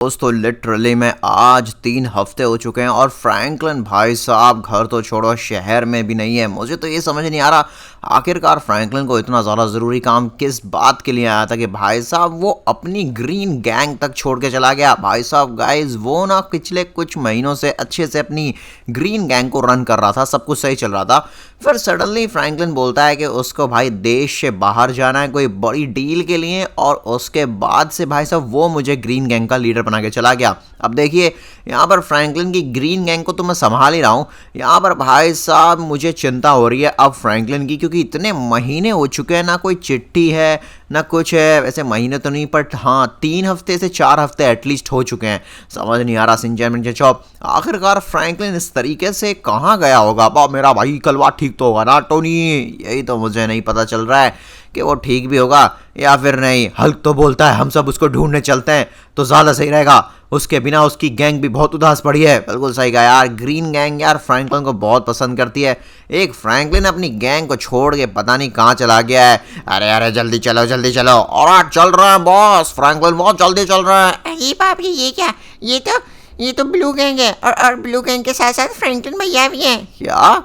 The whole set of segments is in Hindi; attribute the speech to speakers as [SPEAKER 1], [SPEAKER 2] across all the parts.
[SPEAKER 1] दोस्तों लिटरली में आज 3 हफ्ते हो चुके हैं और फ्रैंकलिन भाई साहब घर तो छोड़ो शहर में भी नहीं है। मुझे तो ये समझ नहीं आ रहा आखिरकार फ्रैंकलिन को इतना ज़्यादा ज़रूरी काम किस बात के लिए आया था कि भाई साहब वो अपनी ग्रीन गैंग तक छोड़ के चला गया। भाई साहब गाइस वो ना पिछले कुछ महीनों से अच्छे से अपनी ग्रीन गैंग को रन कर रहा था, सब कुछ सही चल रहा था। फिर सडनली फ्रैंकलिन बोलता है कि उसको भाई देश से बाहर जाना है कोई बड़ी डील के लिए, और उसके बाद से भाई साहब वो मुझे ग्रीन गैंग का लीडर बना के चला गया। अब देखिए यहाँ पर फ्रैंकलिन की ग्रीन गैंग को तो मैं संभाल ही रहा हूँ, यहाँ पर भाई साहब मुझे चिंता हो रही है अब फ्रैंकलिन की, क्योंकि इतने महीने हो चुके हैं, ना कोई चिट्ठी है ना कुछ है। वैसे महीने तो नहीं पर हाँ 3 हफ्ते से 4 हफ्ते एटलीस्ट हो चुके हैं। समझ नहीं आ रहा सिंचन चौप आखिरकार फ्रैंकलिन इस तरीके से कहाँ गया होगा। मेरा भाई कलवा ठीक तो होगा ना टोनी, यही तो मुझे नहीं पता चल रहा है कि वो ठीक भी होगा या फिर नहीं। हल्क तो बोलता है हम सब उसको ढूंढने चलते हैं तो ज़्यादा सही रहेगा, उसके बिना उसकी गैंग भी बहुत उदास पड़ी है। बिल्कुल सही कहा यार, ग्रीन गैंग यार फ्रैंकलिन को बहुत पसंद करती है। एक फ्रैंकलिन अपनी गैंग को छोड़ के पता नहीं कहाँ चला गया है। अरे अरे जल्दी चलो जल्दी चलो, और चल रहा है बॉस, फ्रैंकलिन बहुत जल्दी चल रहा है।
[SPEAKER 2] अरे बाप रे, ये क्या, ये तो ब्लू गैंग है और ब्लू गैंग के साथ साथ फ्रैंकलिन भैया भी हैं।
[SPEAKER 1] क्या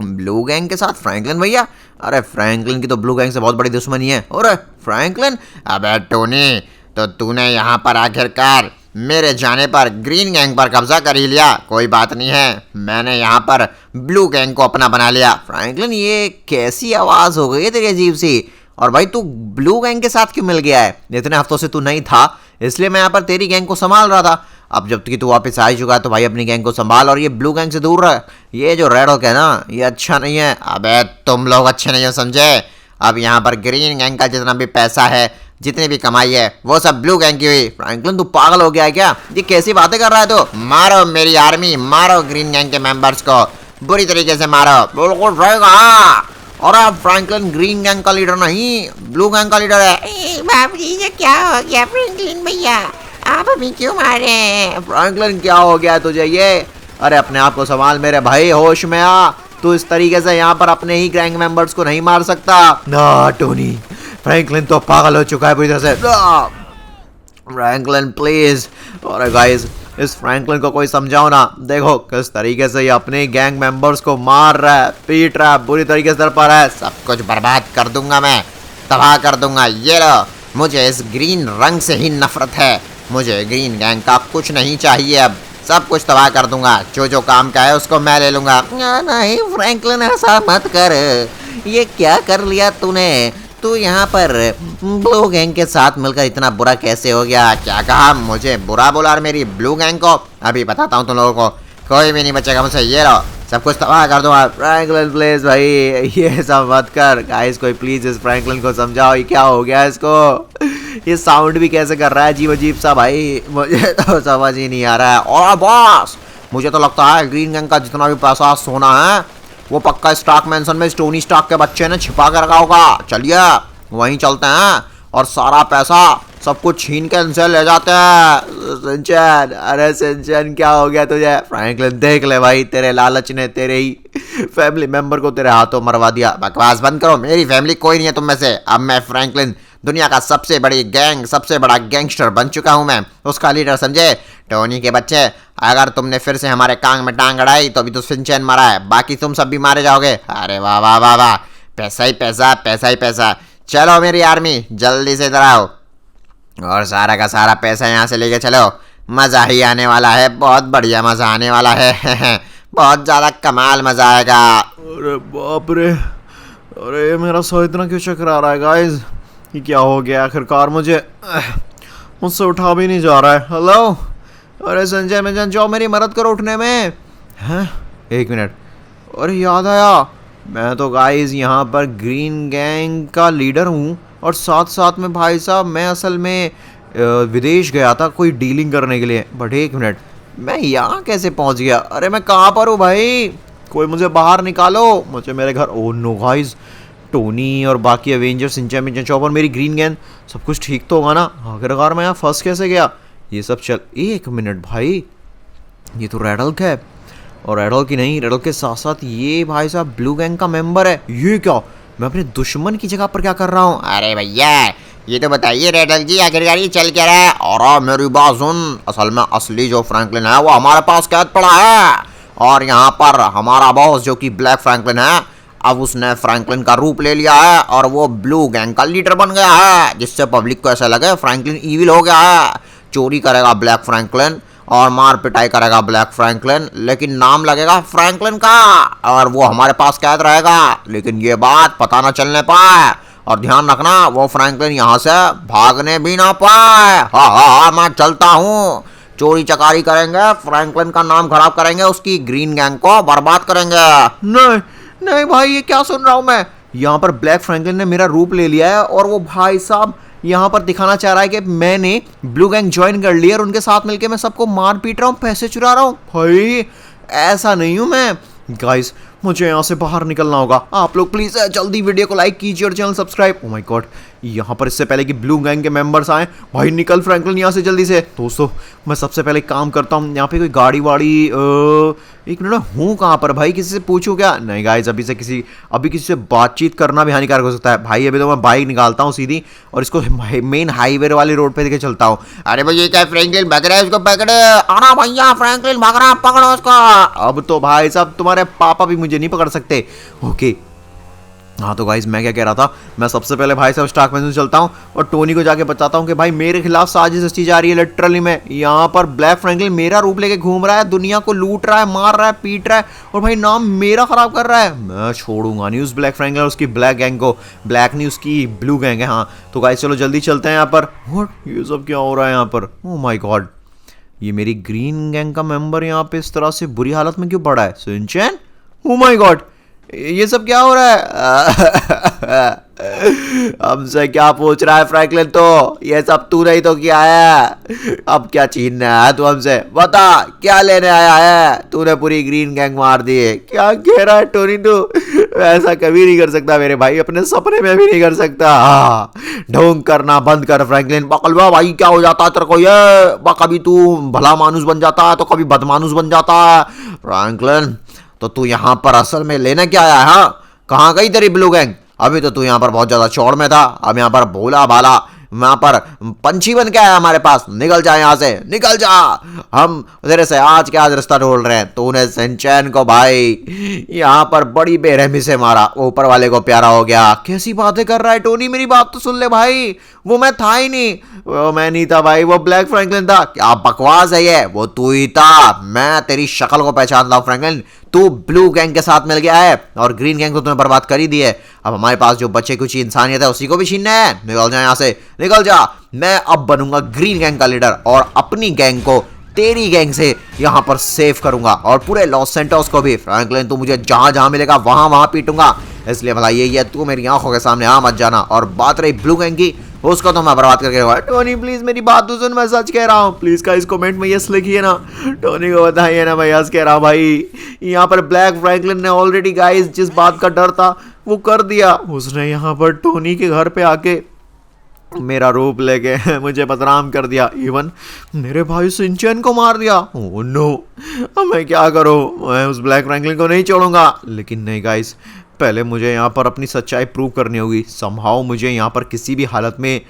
[SPEAKER 1] ब्लू गैंग के साथ फ्रैंकलिन भैया? अरे फ्रैंकलिन की तो ब्लू गैंग से बहुत बड़ी दुश्मनी है। अरे फ्रैंकलिन,
[SPEAKER 2] अबे टोनी, तो तूने यहाँ पर आखिरकार मेरे जाने पर ग्रीन गैंग पर कब्जा कर ही लिया। कोई बात नहीं है, मैंने यहाँ पर ब्लू गैंग को अपना बना लिया।
[SPEAKER 1] फ्रैंकलिन ये कैसी आवाज हो गई है तेरी अजीब सी? और भाई तू ब्लू गैंग के साथ क्यों मिल गया है? इतने हफ्तों से तू नहीं था, इसलिए मैं यहाँ पर तेरी गैंग को संभाल रहा था। अब जब तक तू वापस आ ही चुका है तो भाई अपनी गैंग को संभाल और ये ब्लू गैंग से दूर रह। ये जो रेड हॉक है ना ये अच्छा नहीं है।
[SPEAKER 2] अबे तुम लोग अच्छे नहीं हो समझे। अब यहाँ पर ग्रीन गैंग का जितना भी पैसा है, जितनी भी कमाई है, वो सब ब्लू गैंग की हुई।
[SPEAKER 1] फ्रैंकलिन तू पागल हो गया है क्या? ये कैसी बातें कर रहा है तू?
[SPEAKER 2] मारो मेरी आर्मी, मारो ग्रीन गैंग के मेंबर्स को, बुरी तरीके से मारो।
[SPEAKER 1] बिल्कुल रहेगा। और अब फ्रैंकलिन ग्रीन गैंग का लीडर नहीं ब्लू गैंग का लीडर है।
[SPEAKER 2] बाप रे, ये क्या हो गया फ्रैंकलिन भैया, आप अभी क्यों मारे हैं?
[SPEAKER 1] फ्रैंकलिन क्या हो गया है तुझे ये? अरे अपने आप को संभाल मेरे भाई, होश में आ। तू इस तरीके से यहाँ पर अपने ही गैंग मेंबर्स को नहीं मार सकता ना टोनी। फ्रैंकलिन तो पागल हो चुका है पूरी तरह से। Franklin please. और गाइस इस फ्रैंकलिन को कोई समझाओ ना, देखो किस तरीके से ये अपने गैंग मेंबर्स को मार रहा है, पीट रहा है, बुरी तरीके से पर है।
[SPEAKER 2] सब कुछ बर्बाद कर दूंगा मैं, तबाह कर दूंगा। ये लो, मुझे इस ग्रीन रंग से ही नफरत है, मुझे ग्रीन गैंग का कुछ नहीं चाहिए। अब सब कुछ तबाह कर दूंगा, जो जो काम का है उसको मैं ले लूंगा।
[SPEAKER 1] नहीं फ्रैंकलिन ऐसा मत कर, ये क्या कर लिया तूने? तू यहाँ पर ब्लू गैंग के साथ मिलकर इतना बुरा कैसे हो गया?
[SPEAKER 2] क्या कहा? मुझे बुरा बोला और मेरी ब्लू गैंग को? अभी बताता हूँ तुम लोगों को, कोई भी नहीं बचेगा मुझसे। ये लो, सब कुछ तबाह कर दूंगा।
[SPEAKER 1] फ्रैंकलिन प्लीज भाई ये सब मत कर। गाइस कोई प्लीज इस फ्रैंकलिन को समझाओ, ये क्या हो गया इसको? ये साउंड भी कैसे कर रहा है अजीब अजीब सा भाई, मुझे तो समझ ही नहीं आ रहा है। और बॉस मुझे तो लगता है ग्रीन गैंग का जितना भी पैसा सोना है वो पक्का स्टार्क मैंसन में टोनी स्टार्क के बच्चे ने छिपा कर रखा होगा। चलिए वहीं चलते हैं और सारा पैसा सब कुछ छीन के इनसे ले जाते हैं। सिंचन, अरे सिंचन क्या हो गया तुझे? फ्रैंकलिन देख ले भाई, तेरे लालच ने तेरे ही फैमिली मेंबर को तेरे हाथों मरवा दिया।
[SPEAKER 2] बकवास बंद करो, मेरी फैमिली कोई नहीं है तुम में से। अब मैं फ्रैंकलिन दुनिया का सबसे बड़ी गैंग, सबसे बड़ा गैंगस्टर बन चुका हूं मैं, उसका लीडर समझे। टोनी के बच्चे, अगर तुमने फिर से हमारे कांग में टांग अड़ाई तो अभी तो सिंचन मरा है, बाकी तुम सब भी मारे जाओगे। अरे वाह वाह वाह वाह, पैसा ही पैसा, पैसा ही पैसा। चलो मेरी आर्मी जल्दी से इधर आओ और सारा का सारा पैसा यहाँ से लेके चलो। मज़ा ही आने वाला है, बहुत बढ़िया मज़ा आने वाला है बहुत ज़्यादा कमाल मज़ा आएगा।
[SPEAKER 1] अरे बाप रे, अरे मेरा सर इतना क्यों चकरा रहा है गाइस? ये क्या हो गया आखिरकार? मुझसे उठा भी नहीं जा रहा है। हेलो, अरे संजय मिंजन जाओ मेरी मदद करो उठने में। हैं, एक मिनट, अरे याद आया, मैं तो गाइस यहाँ पर ग्रीन गैंग का लीडर हूँ और साथ साथ में भाई साहब मैं असल में विदेश गया था कोई डीलिंग करने के लिए। बट एक मिनट, मैं यहाँ कैसे पहुँच गया? अरे मैं कहाँ पर हूँ भाई? कोई मुझे बाहर निकालो, मुझे मेरे घर। ओह नो गाइस, टोनी और बाकी एवेंजर्स, सिंचन मिंचन चॉप और मेरी ग्रीन गैंग, सब कुछ ठीक तो होगा ना? आखिरकार मैं यहाँ फंस कैसे गया? ये सब चल, एक मिनट भाई, ये तो रेड हल्क है और रेड हल्क की नहीं, रेड हल्क के साथ साथ ये भाई साहब ब्लू गैंग का मेंबर है। ये क्या, मैं अपने दुश्मन की जगह पर क्या कर रहा हूँ?
[SPEAKER 2] अरे भैया, ये तो बताइए रेडल जी, आखिरकार ये चल क्या रहा है?
[SPEAKER 1] और मेरी बात सुन, असल में असली जो फ्रैंकलिन है वो हमारे पास कैद पड़ा है, और यहाँ पर हमारा बॉस जो कि ब्लैक फ्रैंकलिन है, अब उसने फ्रैंकलिन का रूप ले लिया है और वो ब्लू गैंग का लीडर बन गया है, जिससे पब्लिक को ऐसा लगे फ्रैंकलिन ईविल हो गया है। चोरी करेगा ब्लैक फ्रैंकलिन और मार पिटाई करेगा ब्लैक फ्रैंकलिन, लेकिन नाम लगेगा फ्रैंकलिन का, और वो हमारे पास कैद रहेगा, लेकिन ये बात पता ना चलने पाए। और ध्यान रखना वो फ्रैंकलिन यहाँ से भागने भी ना पाए। हाँ हाँ हाँ, मैं चलता हूँ। चोरी चकारी करेंगे, फ्रैंकलिन का नाम खराब करेंगे, उसकी ग्रीन गैंग को बर्बाद करेंगे। नहीं नहीं भाई, ये क्या सुन रहा हूँ मैं? यहाँ पर ब्लैक फ्रैंकलिन ने मेरा रूप ले लिया है और वो भाई साहब यहाँ पर दिखाना चाह रहा है कि मैंने ब्लू गैंग ज्वाइन कर लिया और उनके साथ मिलके मैं सबको मार पीट रहा हूँ, पैसे चुरा रहा हूँ। भाई ऐसा नहीं हूँ मैं। गाइस मुझे यहाँ से बाहर निकलना होगा। आप लोग प्लीज जल्दी वीडियो को लाइक कीजिए और channel subscribe. Oh my God, यहाँ पर इससे पहले कि ब्लू गैंग के मेंबर्स आए, भाई निकल फ्रैंकलिन यहाँ से जल्दी से। दोस्तों मैं सबसे पहले काम करता हूँ, यहाँ पे कोई गाड़ी वाड़ी एक मिनट, हूँ कहाँ पर भाई? किसी से पूछूं क्या? नहीं गाइस, अभी किसी से बातचीत करना भी हानिकारक हो सकता है। भाई अभी तो मैं बाइक निकालता हूँ सीधी और इसको मेन हाईवे वाली रोड पे लेके चलता हूँ।
[SPEAKER 2] अरे भाई ये क्या फ्रैंकलिन भाग रहा है, उसको पकड़ो। आना भैया, फ्रैंकलिन भाग रहा है, पकड़ो उसको।
[SPEAKER 1] अब तो भाई साहब तुम्हारे पापा भी मुझे नहीं पकड़ सकते। ओके हाँ, तो गाइस मैं क्या कह रहा था, मैं सबसे पहले भाई साहब स्टार्क मैंशन चलता हूँ और टोनी को जाके बताता हूँ कि भाई मेरे खिलाफ साजिश रची जा रही है। लिटरली में यहाँ पर ब्लैक फ्रैंकलिन मेरा रूप लेके घूम रहा है, दुनिया को लूट रहा है, मार रहा है, पीट रहा है और भाई नाम मेरा खराब कर रहा है। मैं छोड़ूंगा नहीं उस ब्लैक फ्रैंकलिन और उसकी ब्लैक गैंग को। ब्लैक नहीं, उसकी ब्लू गैंग है। हाँ तो गाइस चलो जल्दी चलते हैं यहाँ पर। व्हाट, ये सब क्या हो रहा है यहाँ पर? ओह माय गॉड, ये मेरी ग्रीन गैंग का मेंबर यहाँ पे इस तरह से बुरी हालत में क्यों पड़ा है? सिंचैन, ओह माय गॉड, ये सब क्या हो रहा है? हमसे क्या पूछ रहा है फ्रैंकलिन? तो ये सब तूने ही तो किया है, अब क्या छीनने आया है तू हमसे? बता क्या लेने आया है? तूने पूरी ग्रीन गैंग मार दी है। क्या कह रहा है टोनी तू? ऐसा कभी नहीं कर सकता मेरे भाई, अपने सपने में भी नहीं कर सकता। ढोंग करना बंद कर फ्रैंकलिन। बकलवा भाई, क्या हो जाता है तेरे को? ये कभी तू भला मानुस बन जाता है तो कभी बदमानुस बन जाता है। फ्रैंकलिन तो तू यहाँ पर असल में लेने क्या आया है? हाँ, कहाँ गई तेरी ब्लू गैंग? अभी तो तू यहाँ पर बहुत ज्यादा चौड़ में था, अब यहाँ पर भोला भाला यहाँ पर पंछी बन के आया हमारे पास। निकल जा यहाँ से, निकल जा। हम तेरे से आज के आज रिश्ता ढूंढ रहे हैं। तूने सिंचैन को भाई यहाँ पर बड़ी बेरहमी से मारा, ऊपर वाले को प्यारा हो गया। कैसी बातें कर रहा है टोनी? मेरी बात तो सुन ले भाई, वो मैं था ही नहीं, वो मैं नहीं था भाई, वो ब्लैक फ्रैंकलिन था। क्या बकवास है ये? वो तू ही था। मैं तेरी शक्ल को पहचानता हूँ फ्रैंकलिन। तू ब्लू गैंग के साथ मिल गया है और ग्रीन गैंग को तूने बर्बाद कर ही दी है। अब हमारे पास जो बचे कुछ इंसानियत है उसी को भी छीनना है। निकल जा यहाँ से, निकल जा। मैं अब बनूंगा ग्रीन गैंग का लीडर और अपनी गैंग को तेरी गैंग से यहाँ पर सेव करूंगा और पूरे लॉस सेंटोस को भी। फ्रैंकलिन तू मुझे जहां जहां मिलेगा वहां वहां पीटूंगा, इसलिए भला ये तू मेरी आंखों के सामने आ मत जाना। और बात रही ब्लू गैंग की, उसको तो मैं बर्बाद करके रहूंगा। टोनी प्लीज मेरी बात तो सुन, मैं सच कह रहा हूँ। प्लीज का इस कमेंट में यस लिखिए ना, टोनी को बताइए ना मैं यस कह रहा हूँ भाई। यहाँ पर ब्लैक फ्रैंकलिन ने ऑलरेडी गाइस जिस बात का डर था वो कर दिया। उसने यहाँ पर टोनी के घर पे आके मेरा रूप लेके मुझे बदनाम कर दिया, इवन मेरे भाई सिंचैन को मार दिया। ओह नो, अब मैं क्या करूँ? मैं उस ब्लैक फ्रैंकलिन को नहीं छोड़ूंगा। लेकिन नहीं गाइस, पहले मुझे यहाँ पर अपनी सच्चाई प्रूव करनी होगी। समहाउ मुझे यहाँ पर किसी भी हालत में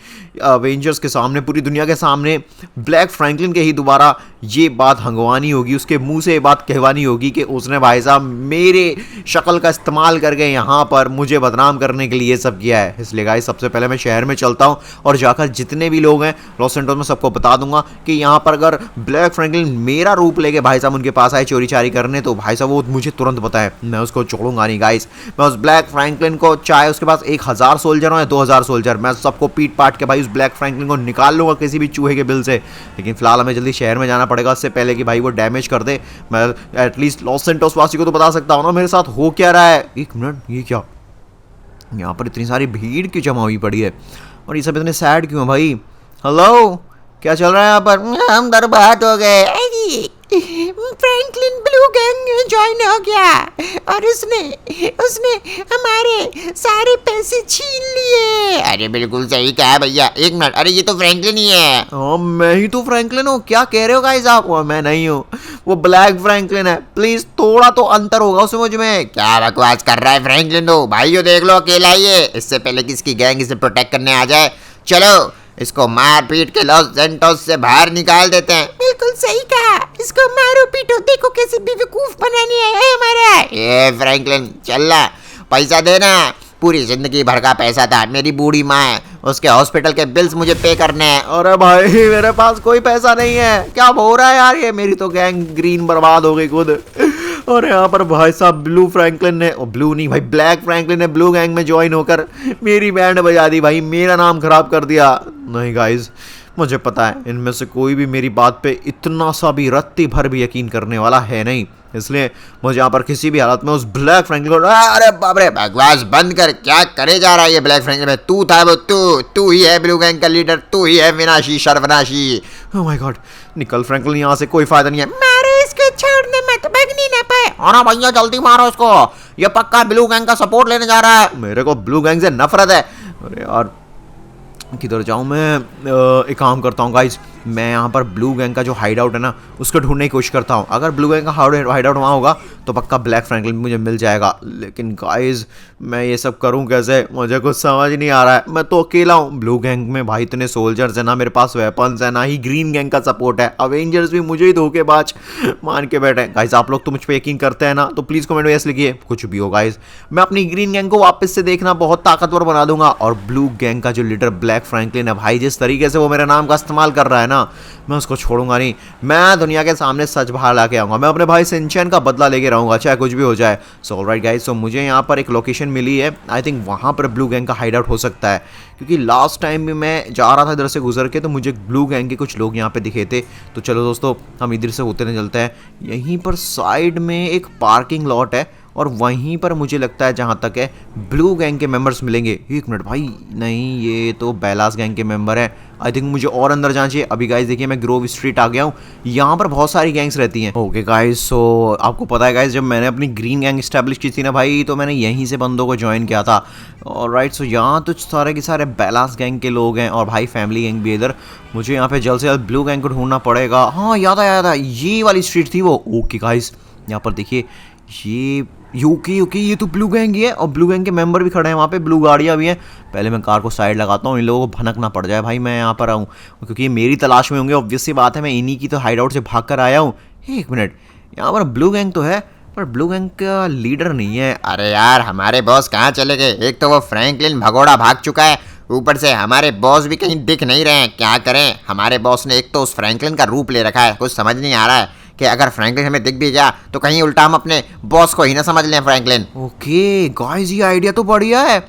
[SPEAKER 1] अवेंजर्स के सामने, पूरी दुनिया के सामने ब्लैक फ्रैंकलिन के ही दोबारा ये बात हंगवानी होगी, उसके मुंह से ये बात कहवानी होगी कि उसने भाई साहब मेरे शक्ल का इस्तेमाल करके यहाँ पर मुझे बदनाम करने के लिए सब किया है। इसलिए गाइस सबसे पहले मैं शहर में चलता हूँ और जाकर जितने भी लोग हैं लॉस एंटोस में सबको बता दूंगा कि यहाँ पर अगर ब्लैक फ्रैंकलिन मेरा रूप लेके भाई साहब उनके पास आए चोरी चारी करने, तो भाई साहब वो मुझे तुरंत बताएं, मैं उसको छोड़ूंगा नहीं गाइस। मैं उस ब्लैक फ्रैंकलिन को, चाहे उसके पास 1000 सोल्जर हो या 2000 सोल्जर, मैं सबको पीट पाट के भाई उस ब्लैक फ्रैंकलिन को निकाल लूंगा किसी भी चूहे के बिल से। लेकिन फिलहाल हमें जल्दी शहर में जाना पड़ेगा, उससे पहले कि भाई वो डैमेज कर दे। मैं एटलीस्ट लॉस सेंटोस वासी को तो बता सकता हूँ ना मेरे साथ हो क्या रहा है। एक मिनट, ये क्या, यहाँ पर इतनी सारी भीड़ क्यों जमा हुई पड़ी है और ये सब इतने सैड क्यों है भाई? हेलो, क्या चल रहा है यहाँ पर?
[SPEAKER 2] हम बर्बाद हो गए। फ्रैंकलिन ब्लू गैंग में ज्वाइन हो गया और उसने हमारे सारे पैसे छीन लिए। अरे बिल्कुल सही कहा भैया। एक मिनट, अरे ये तो फ्रैंकलिन ही है।
[SPEAKER 1] मैं ही तो फ्रैंकलिन हूँ। क्या कह रहे हो गाइस आप? मैं नहीं हूँ, वो ब्लैक फ्रैंकलिन है। प्लीज थोड़ा तो अंतर होगा उसमें मुझ में।
[SPEAKER 2] क्या बकवास कर रहा है फ्रैंकलिन? तो भाइयों देख लो, अकेला ही है। इससे पहले कि इसकी गैंग इसे प्रोटेक्ट करने आ जाए, चलो इसको मार पीट के लॉस सेंटोस से बाहर निकाल देते हैं। बिल्कुल सही कहा, इसको मारो पीटो, देखो कैसे बेवकूफ बनानी है हमारा। ये फ्रैंकलिन चल रहा, पैसा देना, पूरी जिंदगी भर का पैसा था, मेरी बूढ़ी माँ है उसके हॉस्पिटल के बिल्स मुझे पे करने हैं।
[SPEAKER 1] अरे भाई मेरे पास कोई पैसा नहीं है, क्या हो रहा है यार, ये मेरी तो गैंग ग्रीन बर्बाद हो गई खुद। और यहाँ पर भाई साहब ब्लू फ्रैंकलिन ने, ब्लू नहीं भाई ब्लैक फ्रैंकलिन ने ब्लू गैंग में ज्वाइन होकर मेरी बैंड बजा दी भाई, मेरा नाम खराब कर दिया। नहीं गाइज, मुझे पता है इनमें से कोई भी मेरी बात पे इतना सा भी रत्ती भर भी यकीन करने वाला है नहीं, इसलिए मुझे यहाँ पर किसी भी हालत में उस ब्लैक फ्रैंकलिन को,
[SPEAKER 2] अरे बाप रे, बकवास बंद कर, क्या करे जा रहा है ये ब्लैक फ्रैंकलिन में? तू था वो, तू ही है ब्लू गैंग का लीडर, तू ही है विनाशी सर्वनाशी।
[SPEAKER 1] ओह माय गॉड, निकल फ्रैंकलिन, यहाँ से कोई फायदा नहीं है।
[SPEAKER 2] मारो इसको, छोड़ने मत, भागने ना पाए। और भैया जल्दी मारो इसको, ये पक्का ब्लू गैंग का सपोर्ट लेने जा रहा है।
[SPEAKER 1] मेरे को ब्लू गैंग से नफरत है। अरे यार किधर जाऊँ मैं, एक काम करता हूँ गाइज, मैं यहाँ पर ब्लू गैंग का जो हाइड आउट है ना उसको ढूंढने की कोशिश करता हूँ। अगर ब्लू गैंग का हाइड आउट वहाँ होगा तो पक्का ब्लैक फ्रैंकलिन मुझे मिल जाएगा। लेकिन गाइज मैं ये सब करूँ कैसे, मुझे कुछ समझ नहीं आ रहा है। मैं तो अकेला हूँ ब्लू गैंग में भाई, इतने सोल्जर्स है ना मेरे पास वेपन्स है, ना ही ग्रीन गैंग का सपोर्ट है। अवेंजर्स भी मुझे ही धोखेबाज मान के बैठे। गाइज आप लोग तो मुझ पर यकीन करते हैं ना, तो प्लीज़ कमेंट में ऐसे लिखिए, कुछ भी हो गाइज, मैं अपनी ग्रीन गैंग को वापस से देखना बहुत ताकतवर बना दूंगा। और ब्लू गैंग का जो लीडर ब्लैक फ्रैंकलिन है भाई, जिस तरीके से वो मेरे नाम का इस्तेमाल कर रहा है ना, मैं उसको छोड़ूंगा नहीं। मैं दुनिया के सामने सच बाहर लाके आऊंगा, मैं अपने भाई सिंचैन का बदला लेके रहूंगा, चाहे कुछ भी हो जाए। सो ऑलराइट गाइस, सो मुझे यहाँ पर एक लोकेशन मिली है, आई थिंक वहाँ पर ब्लू गैंग का हाइड आउट हो सकता है, क्योंकि लास्ट टाइम भी मैं जा रहा था इधर से गुजर के तो मुझे ब्लू गैंग के कुछ लोग यहाँ पे दिखे थे। तो चलो दोस्तों हम इधर से होते नहीं चलते हैं। यहीं पर साइड में एक पार्किंग लॉट है और वहीं पर मुझे लगता है जहाँ तक है ब्लू गैंग के मेंबर्स मिलेंगे। एक मिनट भाई, नहीं ये तो बेलास गैंग के मेंबर हैं। आई थिंक मुझे और अंदर जाना चाहिए। अभी गाइस देखिए मैं ग्रोव स्ट्रीट आ गया हूँ, यहाँ पर बहुत सारी गैंग्स रहती हैं। ओके गाइस, सो आपको पता है गाइस, जब मैंने अपनी ग्रीन गैंग इस्टेब्लिश की थी ना भाई, तो मैंने यहीं से बंदों को ज्वाइन किया था। और राइट, सो यहाँ तो सारे के सारे बेलास गैंग के लोग हैं और भाई फैमिली गैंग भी इधर। मुझे यहाँ पे जल्द से जल्द ब्लू गैंग को ढूंढना पड़ेगा। हाँ याद आया, ये वाली स्ट्रीट थी वो। ओके गाइस, यहाँ पर देखिए ये यूकी ये तो ब्लू गैंग ही है और ब्लू गैंग के मेंबर भी खड़े हैं वहाँ पे, ब्लू गाड़ियाँ भी हैं। पहले मैं कार को साइड लगाता हूँ, इन लोगों को भनक ना पड़ जाए भाई मैं यहाँ पर आऊँ, क्योंकि ये मेरी तलाश में होंगे। ऑब्वियस सी बात है, मैं इन्हीं की तो हाइड आउट से भाग कर आया हूँ। एक मिनट, यहाँ पर ब्लू गैंग तो है पर ब्लू गैंग का लीडर नहीं है।
[SPEAKER 2] अरे यार हमारे बॉस कहाँ चले गए? एक तो वो फ्रैंकलिन भगोड़ा भाग चुका है, ऊपर से हमारे बॉस भी कहीं दिख नहीं रहे हैं। क्या करें, हमारे बॉस ने एक तो उस फ्रैंकलिन का रूप ले रखा है, कुछ समझ नहीं आ रहा है कि अगर फ्रैंकलिन हमें दिख भी गया तो कहीं उल्टा हम अपने बॉस को ही ना समझ लें फ्रैंकलिन।
[SPEAKER 1] ओके गाइस, ये आइडिया तो बढ़िया है।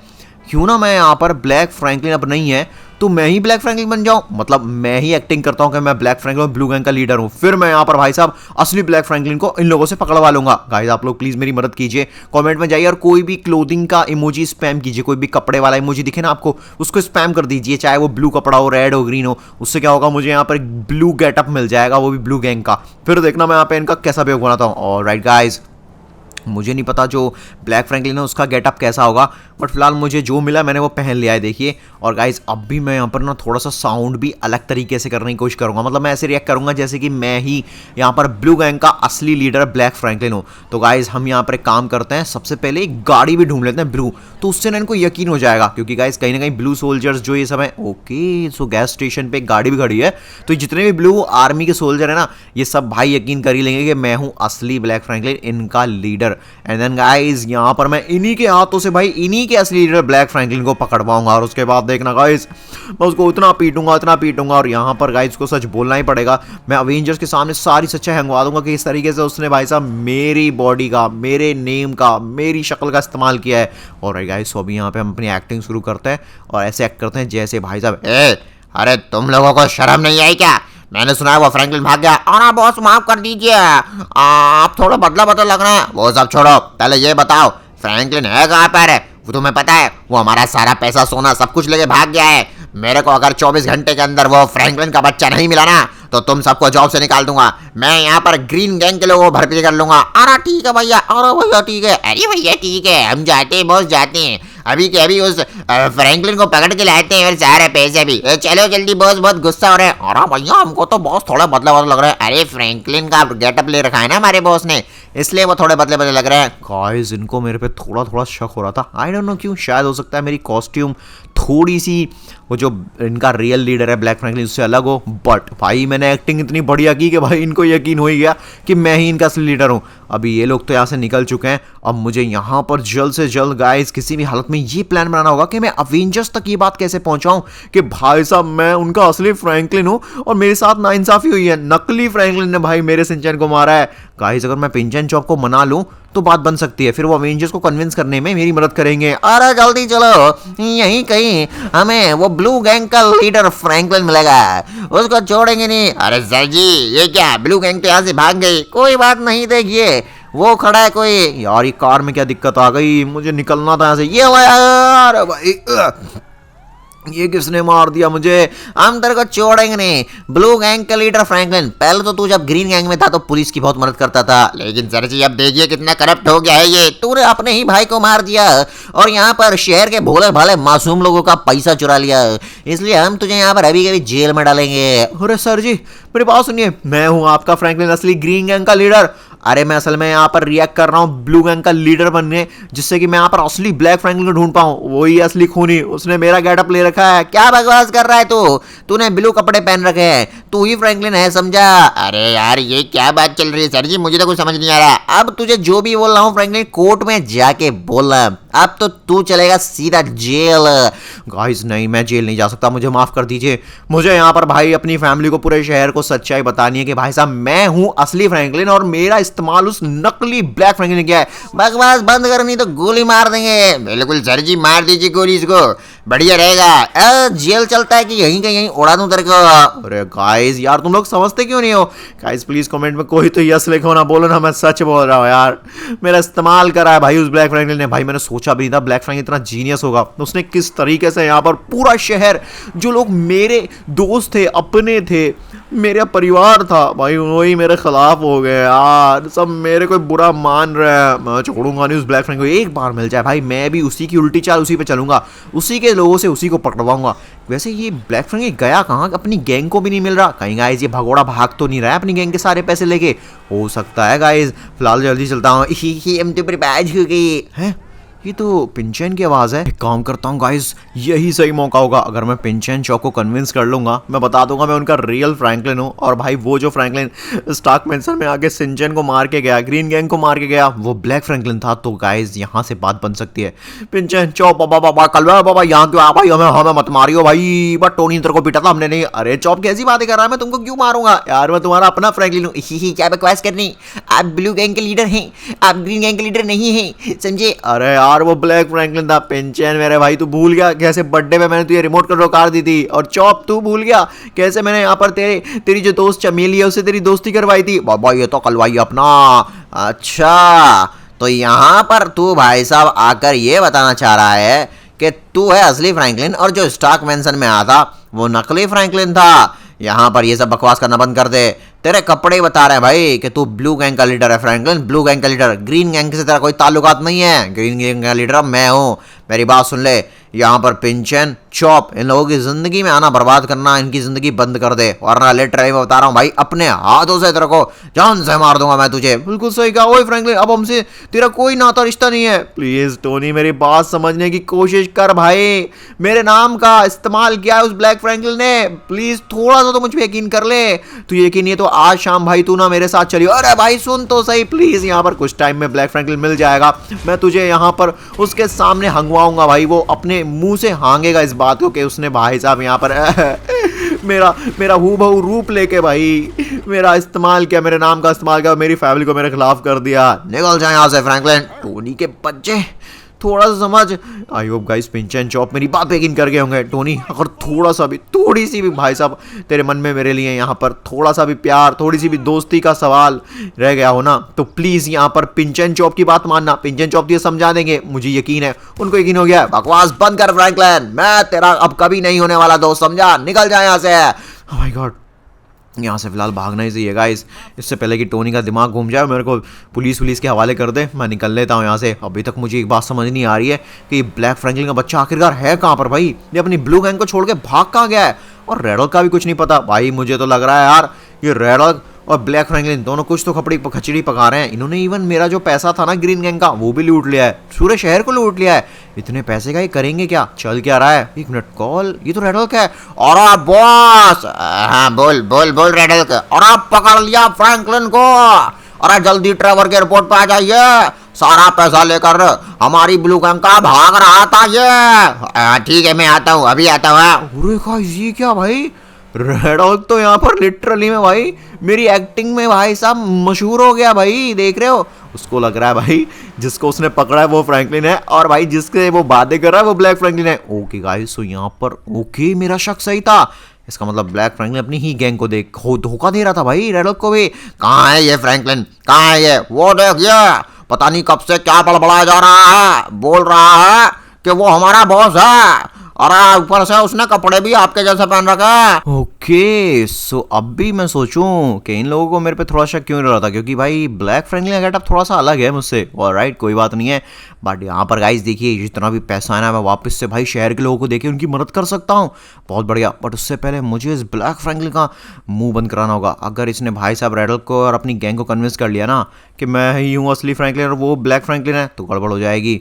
[SPEAKER 1] क्यों ना मैं यहाँ पर ब्लैक फ्रैंकलिन अब नहीं है तो मैं ही ब्लैक फ्रैंकलिन बन जाऊं, मतलब मैं ही एक्टिंग करता हूं कि मैं ब्लैक फ्रैंकलिन और ब्लू गैंग का लीडर हूं। फिर मैं यहाँ पर भाई साहब असली ब्लैक फ्रैंकलिन को इन लोगों से पकड़वा लूंगा। गाइस आप लोग प्लीज मेरी मदद कीजिए, कमेंट में जाइए और कोई भी क्लोथिंग का इमोजी स्पैम कीजिए। कोई भी कपड़े वाला इमोजी दिखे ना आपको, उसको स्पैम कर दीजिए, चाहे वो ब्लू कपड़ा हो, रेड हो, ग्रीन हो। उससे क्या होगा, मुझे यहाँ पर एक ब्लू गेटअप मिल जाएगा, वो भी ब्लू गैंग का। फिर देखना मैं यहाँ पे इनका कैसा बेवकूफ बनाता हूँ। ऑलराइट गाइस, मुझे नहीं पता जो ब्लैक फ्रैंकलिन है उसका गेटअप कैसा होगा, बट फिलहाल मुझे जो मिला मैंने वो पहन लिया है, देखिए। और गाइज अब भी मैं यहाँ पर ना थोड़ा सा साउंड भी अलग तरीके से करने की कोशिश करूँगा, मतलब मैं ऐसे रिएक्ट करूँगा जैसे कि मैं ही यहाँ पर ब्लू गैंग का असली लीडर ब्लैक फ्रैंकलिन हूँ। तो गाइज हम यहाँ पर एक काम करते हैं, सबसे पहले एक गाड़ी भी ढूंढ लेते हैं ब्लू, तो उससे ना इनको यकीन हो जाएगा, क्योंकि गाइज कहीं ना कहीं ब्लू सोल्जर्स जो ये सब है। ओके, सो गैस स्टेशन पर एक गाड़ी भी खड़ी है, तो जितने भी ब्लू आर्मी के सोल्जर है ना, ये सब भाई यकीन कर ही लेंगे कि मैं हूँ असली ब्लैक फ्रैंकलिन, इनका लीडर। एंड देन गाइस यहाँ पर मैं इन्हीं के हाथों से भाई इन्हीं के असली लीडर ब्लैक फ्रैंकलिन को पकड़वाऊंगा। और उसके बाद देखना गाइस, मैं उसको इतना पीटूंगा। और यहाँ पर गाइस को सच बोलना ही पड़ेगा, मैं अवेंजर्स के सामने सारी सच्चाई हंगवा दूंगा कि इस तरीके से उसने भाई साहब मेरी बॉडी का, मेरे नेम का, मेरी शक्ल का इस्तेमाल किया है। और गाइस अभी यहाँ पे हम अपनी एक्टिंग शुरू करते हैं और ऐसे एक्ट करते हैं जैसे भाई साहब,
[SPEAKER 2] अरे तुम लोगों को शर्म नहीं आई क्या? मैंने सुना है वो फ्रैंकलिन भाग गया। और बॉस माफ कर दीजिए, आप थोड़ा बदला लग रहा है। वो सब छोड़ो, पहले ये बताओ फ्रैंकलिन है कहाँ पर? वो तुम्हें पता है वो हमारा सारा पैसा सोना सब कुछ लेके भाग गया है। मेरे को अगर 24 घंटे के अंदर वो फ्रैंकलिन का बच्चा नहीं मिला ना, तो तुम सबको जॉब से निकाल दूंगा। मैं यहाँ पर ग्रीन गैंग के लोगों को भर्ती कर लूंगा। अरे ठीक है भैया, अरे भैया ठीक है, अरे भैया ठीक है, हम जाते हैं बॉस, जाते हैं अभी के अभी उस फ्रैंकलिन को पकड़ के लाते हैं और सारे पैसे भी। चलो जल्दी बॉस, बहुत गुस्सा हो रहे हैं। अरे भैया हमको तो बॉस थोड़ा बदला लग रहा है। अरे फ्रैंकलिन का गेटअप ले रखा है ना हमारे बॉस ने, इसलिए वो थोड़े बदले लग रहे हैं।
[SPEAKER 1] गाइस इनको मेरे पे थोड़ा शक हो रहा था, आई डोंट नो क्यों, शायद हो सकता है मेरी कॉस्ट्यूम थोड़ी सी वो जो इनका रियल लीडर है ब्लैक फ्रैंकलिन उससे अलग हो, बट भाई मैंने एक्टिंग इतनी बढ़िया की कि भाई इनको यकीन हो ही गया कि मैं ही इनका असली लीडर हूँ। अभी ये लोग तो यहाँ से निकल चुके हैं, अब मुझे यहाँ पर जल्द से जल्द गाइस किसी भी हालत में ये प्लान बनाना होगा कि मैं अवेंजर्स तक ये बात कैसे पहुंचाऊं कि भाई साहब मैं उनका असली फ्रैंकलिन हूँ और मेरे साथ नाइंसाफी हुई है, नकली फ्रैंकलिन ने भाई मेरे सिंचन को मारा है। गाइस अगर मैं पिंचन चॉप को मना लूं तो बात बन सकती है, फिर वो अवेंजर्स को कन्विंस करने में मेरी मदद करेंगे।
[SPEAKER 2] अरे जल्दी चलो, यहीं कहीं हमें वो ब्लू गैंग का लीडर फ्रैंकलिन मिलेगा, उसको छोड़ेंगे नहीं। अरे सर जी ये क्या, ब्लू गैंग तो यहाँ से भाग गई। कोई बात नहीं, देखिए वो खड़ा है कोई।
[SPEAKER 1] यार ये कार में क्या दिक्कत आ गई, मुझे निकलना था यहाँ से। ये यार भाई ये किसने मार दिया मुझे?
[SPEAKER 2] हम तेरे को छोड़ेंगे नहीं, ब्लू गैंग का लीडर फ्रैंकलिन। पहले तो तू जब ग्रीन गैंग में था तो पुलिस की बहुत मदद करता था, लेकिन सर जी अब देखिए कितना करप्ट हो गया है ये। तूने अपने ही भाई को मार दिया और यहाँ पर शहर के भोले भाले मासूम लोगों का पैसा चुरा लिया, इसलिए हम तुझे यहाँ पर अभी कभी जेल में डालेंगे।
[SPEAKER 1] अरे सर जी मेरी बात सुनिए, मैं हूँ आपका फ्रैंकलिन असली ग्रीन गैंग का लीडर। अरे मैं असल में यहाँ पर रिएक्ट कर रहा हूँ ब्लू गैंग का लीडर बनने, जिससे कि मैं यहाँ पर असली ब्लैक फ्रैंकलिन को ढूंढ पाऊँ। वही असली खूनी, उसने मेरा गेटअप ले रखा है।
[SPEAKER 2] क्या बकवास कर रहा है तू? तूने ब्लू कपड़े पहन रखे हैं, तू ही फ्रैंकलिन है समझा। अरे यार ये क्या बात चल रही है सर जी, मुझे तो कुछ समझ नहीं आ रहा। अब तुझे जो भी बोल रहा हूँ फ्रैंकलिन कोर्ट में जाके बोलना, अब तो तू चलेगा सीधा जेल।
[SPEAKER 1] गाइस नहीं, मैं जेल नहीं जा सकता, मुझे माफ कर दीजिए। मुझे यहाँ पर भाई अपनी फैमिली को, पूरे शहर को सच्चाई बतानी है कि भाई साहब मैं हूँ असली फ्रैंकलिन और मेरा इस्तेमाल उस नकली ब्लैक फ्रैंकलिन ने किया है।
[SPEAKER 2] बकवास बंद कर, नहीं तो गोली मार देंगे। बिल्कुल सर जी, मार दीजिए गोली इसको, बढ़िया रहेगा। जेल चलता है कि यहीं का यहीं उड़ा दूं तेरे को।
[SPEAKER 1] अरे गाइस यार तुम लोग समझते क्यों नहीं हो? गाइस प्लीज कमेंट में कोई तो यस लिखो ना, बोलो ना मैं सच बोल रहा हूँ यार। मेरा इस्तेमाल करा है भाई उस ब्लैक फ्रैंकलिन ने। भाई मैंने सोचा भी नहीं था ब्लैक फ्रैंकलिन इतना जीनियस होगा। उसने किस तरीके से यहाँ पर पूरा शहर, जो लोग मेरे दोस्त थे, अपने थे, मेरा परिवार था, भाई वही मेरे खिलाफ हो गए यार। सब मेरे को बुरा मान रहे हैं। मैं छोड़ूंगा नहीं उस ब्लैक फ्रैंक को, एक बार मिल जाए भाई मैं भी उसी की उल्टी चाल उसी पे चलूंगा, उसी के लोगों से उसी को पकड़वाऊंगा। वैसे ये ब्लैक फ्रैंक गया कहाँ? अपनी गैंग को भी नहीं मिल रहा कहीं। गाइस ये भगोड़ा भाग तो नहीं रहा है अपनी गैंग के सारे पैसे लेके? हो सकता है गाइस, फिलहाल जल्दी चलता हूँ।
[SPEAKER 2] हम तो बर्बाद हो गई
[SPEAKER 1] हैं, ये तो पिंचैन की आवाज़ है। एक काम करता हूँ गाइस, यही सही मौका होगा। अगर मैं पिंचैन चौक को कन्विंस कर लूंगा, मैं बता दूंगा मैं उनका रियल फ्रैंकलिन हूँ। और भाई वो जो फ्रैंकलिन स्टार्क मेंशन में आके सिंचन को मार के गया, ग्रीन गैंग को मार के गया, वो ब्लैक फ्रैंकलिन था। तो गाइस यहाँ से बात बन सकती है। पिंचैन चौक बाबा बाबा कलवा बाबा यहाँ क्यों आ भाई? हमें मत मारियो भाई, बट टोनी तेरे को पीटा था हमने नहीं। अरे चौप कैसी बातें कर रहा है, मैं तुमको क्यों मारूंगा यार, मैं तुम्हारा अपना फ्रैंकलिन हूँ।
[SPEAKER 2] क्या बकवास करनी, आप ब्लू गैंग के लीडर हैं, आप ग्रीन गैंग के लीडर नहीं हैं, समझे?
[SPEAKER 1] अरे यार वो ब्लैक फ्रैंकलिन था। पिंचैन मेरे भाई तू भूल गया कैसे बर्थडे पे मैंने तुझे रिमोट कंट्रोल कार दी थी? और चॉप तू भूल गया कैसे मैंने यहाँ पर तेरी जो दोस्त चमेली है उससे तेरी दोस्ती करवाई थी? बाबा ये तो कलवाई अपना।
[SPEAKER 2] अच्छा तो यहाँ पर तू भाई साहब आकर ये बताना चाह रहा है कि तू है असली फ्रैंकलिन और जो स्टॉक मेंशन में आया था वो नकली फ्रैंकलिन था। यहाँ पर ये सब बकवास करना बंद कर दे, तेरे कपड़े ही बता रहे हैं भाई कि तू ब्लू गैंग का लीडर है फ्रैंकलिन, ब्लू गैंग का लीडर। ग्रीन गैंग से तेरा कोई ताल्लुकात नहीं है, ग्रीन गैंग का लीडर मैं हूँ। मेरी बात सुन ले, यहाँ पर पिंचन चॉप इन लोगों की जिंदगी में आना बर्बाद करना, इनकी जिंदगी बंद कर दे, वरना लिटरली मैं बता रहा हूँ भाई अपने हाथों से तेरे को जान से मार दूंगा मैं तुझे।
[SPEAKER 1] बिल्कुल सही कहा ओए फ्रैंकलिन, अब हमसे तेरा कोई नाता रिश्ता नहीं है। प्लीज टोनी मेरी बात समझने की कोशिश कर भाई, मेरे नाम का इस्तेमाल किया है उस ब्लैक फ्रैंकलिन ने, प्लीज थोड़ा सा तो मुझ पर यकीन कर ले। तू यकीन नहीं है तो आज शाम भाई तू ना मेरे साथ चलियो। अरे भाई सुन तो सही प्लीज, यहाँ पर कुछ टाइम में ब्लैक फ्रैंकलिन मिल जाएगा, मैं तुझे यहाँ पर उसके सामने हंगवाऊंगा भाई, वो अपने मुंह से हांगेगा इस बात को कि उसने भाई साहब यहाँ पर मेरा हूबहू रूप लेके भाई मेरा इस्तेमाल किया, मेरे नाम का इस्तेमाल किया, मेरी फैमिली को मेरे खिलाफ कर दिया।
[SPEAKER 2] निकल जाए यहाँ से फ्रैंकलिन।
[SPEAKER 1] टोनी के बच्चे थोड़ा सा समझ। आई होप गाइस पिंचन चॉप मेरी बात यकीन कर गए होंगे। टोनी अगर थोड़ा सा भी, थोड़ी सी भी भाई साहब तेरे मन में मेरे लिए यहाँ पर थोड़ा सा भी प्यार, थोड़ी सी भी दोस्ती का सवाल रह गया हो ना, तो प्लीज यहाँ पर पिंचन चॉप की बात मानना। पिंचन चॉप ये समझा देंगे, मुझे यकीन है, उनको यकीन हो गया।
[SPEAKER 2] बकवास बंद कर फ्रैंकलिन, मैं तेरा अब कभी नहीं होने वाला दोस्त, समझा? निकल जाए यहाँ से।
[SPEAKER 1] ओह माय गॉड, यहाँ से फिलहाल भागना ही चाहिए गाइस, इससे पहले कि टोनी का दिमाग घूम जाए, मेरे को पुलिस के हवाले कर दे। मैं निकल लेता हूँ यहाँ से। अभी तक मुझे एक बात समझ नहीं आ रही है कि ब्लैक फ्रैंकलिन का बच्चा आखिरकार है कहाँ पर भाई? ये अपनी ब्लू गैंग को छोड़ के भाग कहाँ गया है? और रेडल का भी कुछ नहीं पता भाई। मुझे तो लग रहा है यार ये रेडल और ब्लैक फ्रैंकलिन दोनों कुछ तो खचड़ी पका रहे हैं। इन्होंने इवन मेरा जो पैसा था ना ग्रीन गैंग का वो भी लूट लिया है, पूरे शहर को लूट लिया है। इतने पैसे का ये करेंगे क्या? चल क्या रहा है? एक मिनट, कॉल, ये तो रेड हल्क है। और आप बॉस,
[SPEAKER 2] हाँ बोल बोल बोल रेड हल्क।
[SPEAKER 1] और आप पकड़ लिया फ्रैंकलिन को। अरे जल्दी ट्रेवर के एयरपोर्ट पे आ जाइए, सारा पैसा लेकर हमारी ब्लू गैंग का भाग रहा था ये।
[SPEAKER 2] ठीक है मैं आता हूँ, अभी आता हूँ।
[SPEAKER 1] अरे गाइस ये क्या भाई, रेड हॉक तो यहाँ पर लिटरली में भाई मेरी एक्टिंग में भाई साहब मशहूर हो गया भाई, देख रहे हो? उसको लग रहा है भाई जिसको उसने पकड़ा है वो फ्रैंकलिन है, और भाई जिसके वो बातें कर रहा है वो ब्लैक फ्रैंकलिन है। ओके गाइस, तो यहाँ पर ओके मेरा शक सही था। इसका मतलब ब्लैक फ्रैंकलिन अपनी ही गैंग को धोखा दे रहा था भाई रेड हॉक को भी।
[SPEAKER 2] कहाँ है ये फ्रैंकलिन, कहाँ है ये? वो देख ये
[SPEAKER 1] पता नहीं कब से क्या बड़बड़ाया जा रहा है, बोल रहा है कि वो हमारा बॉस है, और ऊपर से उसने कपड़े भी आपके जैसे पहन रखा है। ओके सो अब भी मैं सोचूं कि इन लोगों को मेरे पे थोड़ा शक क्यों रहा था, क्योंकि भाई ब्लैक फ्रैंकलिन का गेटअप थोड़ा सा अलग है मुझसे। ऑलराइट कोई बात नहीं है, बट यहाँ पर गाइस देखिए जितना भी पैसा है ना मैं वापस से भाई शहर के लोगों को देके उनकी मदद कर सकता हूँ, बहुत बढ़िया। बट उससे पहले मुझे इस ब्लैक फ्रैंकलिन का मुंह बंद कराना होगा। अगर इसने भाई साहब रेड हल्क को और अपनी गैंग को कन्विंस कर लिया ना कि मैं ही हूँ असली फ्रैंकलिन और वो ब्लैक फ्रैंकलिन है, तो गड़बड़ हो जाएगी।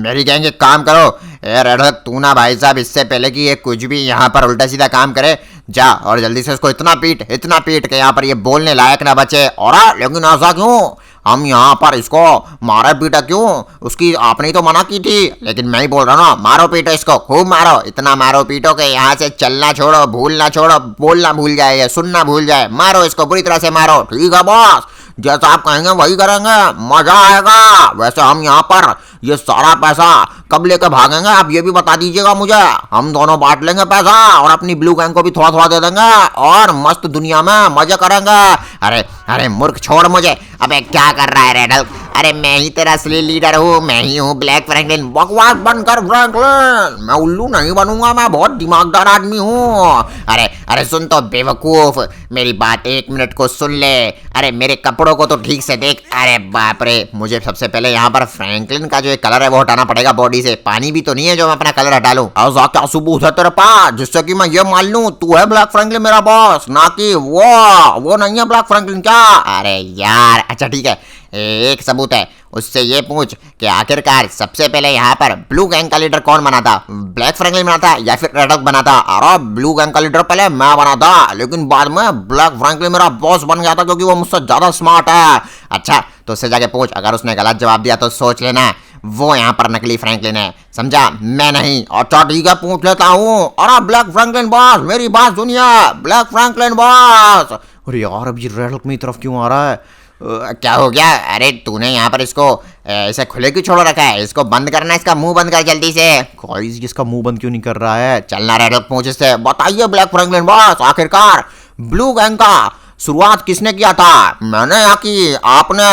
[SPEAKER 2] मेरी गैंग एक काम करो, ए रेड हल्क तू ना भाई साहब इससे पहले कि ये कुछ भी यहाँ पर उल्टा सीधा काम करे, जा और जल्दी से इसको इतना पीट के यहाँ पर ये बोलने लायक ना बचे। और लेकिन ऐसा क्यों, हम यहाँ पर इसको मारा पीटा क्यों? उसकी आपने ही तो मना की थी, लेकिन मैं ही बोल रहा हूँ ना, मारो पीटो इसको, खूब मारो, इतना मारो पीटो के यहाँ से चलना छोड़ो, भूलना छोड़ो, बोलना भूल जाए, सुनना भूल जाए। मारो इसको बुरी तरह से मारो।
[SPEAKER 1] ठीक है बॉस, जैसा आप कहेंगे वही करेंगे, मजा आएगा। वैसे हम यहाँ पर ये सारा पैसा कब लेकर भागेंगे आप ये भी बता दीजिएगा मुझे, हम दोनों बांट लेंगे पैसा और अपनी ब्लू गैंग को भी थोड़ा थोड़ा दे देंगे और मस्त दुनिया में मजे करेंगे।
[SPEAKER 2] अरे अरे मूर्ख छोड़ मुझे, अबे क्या कर रहा है रेड हल्क? अरे मैं ही तेरा असली लीडर हूँ, मैं ही हूँ ब्लैक फ्रैंकलिन।
[SPEAKER 1] बकवास बंद कर फ्रैंकलिन, मैं उल्लू नहीं बनूंगा, मैं बहुत दिमागदार आदमी हूँ।
[SPEAKER 2] अरे अरे सुन तो बेवकूफ, मेरी बात एक मिनट को सुन ले। अरे मेरे कपड़ों को तो ठीक से देख। अरे बाप रे, मुझे सबसे पहले यहाँ पर फ्रैंकलिन का जो कलर है वो हटाना पड़ेगा बॉडी से। पानी भी तो नहीं है जो मैं अपना कलर हटा लूं।
[SPEAKER 1] ऐसा क्या सबूत है तेरे पास जिससे कि मैं ये मान लूं तू है ब्लैक फ्रैंकलिन मेरा बॉस, ना कि वो नहीं है ब्लैक फ्रैंकलिन क्या?
[SPEAKER 2] अरे यार अच्छा ठीक है, एक सबूत है, उससे ये पूछ कि आखिरकार सबसे पहले यहाँ पर ब्लू गैंग का लीडर कौन बना था? ब्लैक फ्रैंकलिन बना था या फिर रेड हल्क बना था?
[SPEAKER 1] अरे ब्लू गैंग का लीडर पहले मैं बना था, लेकिन बाद में ब्लैक फ्रैंकलिन मेरा बॉस बन गया था क्योंकि वो मुझसे ज्यादा स्मार्ट है।
[SPEAKER 2] अच्छा तो उससे जाके पूछ, अगर उसने गलत जवाब दिया तो सोच लेना वो यहाँ पर नकली फ्रैंकलिन है, समझा? मैं नहीं।
[SPEAKER 1] अच्छा ठीक है पूछ लेता हूँ। अरे ब्लैक फ्रैंकलिन बॉस मेरी बात सुनिए, ब्लैक फ्रैंकलिन बॉस। अरे यार अब ये रेड हल्क मेरी तरफ क्यों आ रहा है?
[SPEAKER 2] क्या हो गया? अरे तूने यहाँ पर इसको ऐसे खुले क्यों छोड़ रखा है? इसको बंद करना, इसका मुंह बंद कर जल्दी से।
[SPEAKER 1] गाइस इसका मुंह बंद क्यों नहीं कर रहा है?
[SPEAKER 2] चलना रेड हल्क पूछ इससे।
[SPEAKER 1] बताइए ब्लैक फ्रैंकलिन बॉस, आखिरकार ब्लू गैंग का शुरुआत किसने किया था, मैंने या कि आपने?